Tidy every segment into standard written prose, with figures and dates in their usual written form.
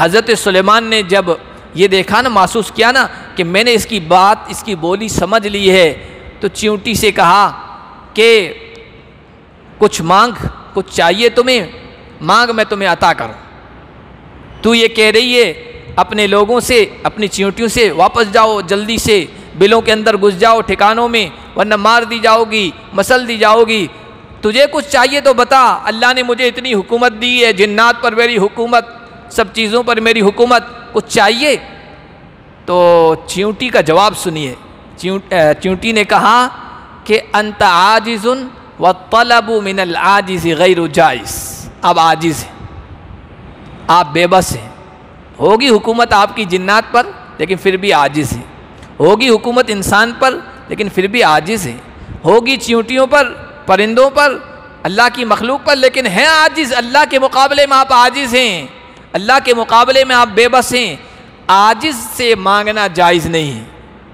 हज़रत सुलेमान ने जब ये देखा ना, महसूस किया ना कि मैंने इसकी बात, इसकी बोली समझ ली है, तो चींटी से कहा कि कुछ मांग, कुछ चाहिए तुम्हें, मांग मैं तुम्हें अता करूं। तू ये कह रही है अपने लोगों से, अपनी चींटियों से, वापस जाओ जल्दी से, बिलों के अंदर घुस जाओ ठिकानों में, वरना मार दी जाओगी, मसल दी जाओगी। तुझे कुछ चाहिए तो बता, अल्लाह ने मुझे इतनी हुकूमत दी है, जिन्नात पर मेरी हुकूमत, सब चीज़ों पर मेरी हुकूमत, कुछ चाहिए? तो चींटी का जवाब सुनिए। चींटी ने कहा कि अंत आजिज़ुन व तलबु मिनल आजिज़ गैरु जाइज़। आप आजिज़ हैं, आप बेबस हैं। होगी हुकूमत आपकी जिन्नात पर, लेकिन फिर भी आजिज़ हैं। होगी हुकूमत इंसान पर, लेकिन फिर भी आजिज़ हैं। होगी चींटियों पर, परिंदों पर, अल्लाह की मखलूक पर, लेकिन हैं आजिज़। अल्लाह के मुकाबले में आप आजिज़ हैं, अल्लाह के मुकाबले में आप बेबस हैं। आजिज़ से मांगना जायज़ नहीं है,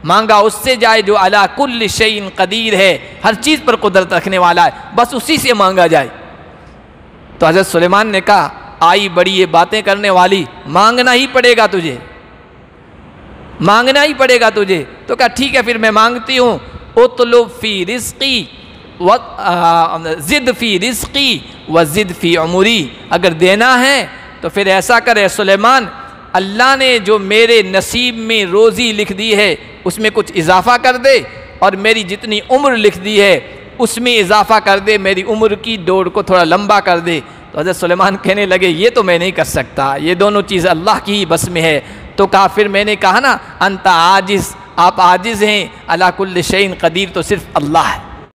मांगा उससे जाए जो अला कुल्ल शैइन कदीर है, हर चीज़ पर कुदरत रखने वाला है, बस उसी से मांगा जाए। तो हज़रत सुलेमान ने कहा, आई बड़ी ये बातें करने वाली, मांगना ही पड़ेगा तुझे, मांगना ही पड़ेगा तुझे। तो कहा ठीक है, फिर मैं मांगती हूँ। उतलुब फी रिज़्क़ी व ज़िद फी रिज़्क़ी व ज़िद फी उमरी। अगर देना है तो फिर ऐसा करे सुलेमान, अल्लाह ने जो मेरे नसीब में रोज़ी लिख दी है उसमें कुछ इजाफ़ा कर दे, और मेरी जितनी उम्र लिख दी है उसमें इजाफ़ा कर दे, मेरी उम्र की दौड़ को थोड़ा लंबा कर दे। तो हज़रत सुलेमान कहने लगे, ये तो मैं नहीं कर सकता, ये दोनों चीज़ अल्लाह की ही बस में है। तो कहा, फिर मैंने कहा ना, अंता आजिज़, आप आजिज़ हैं, अला कुल्ल शैइन कदीर तो सिर्फ अल्लाह है।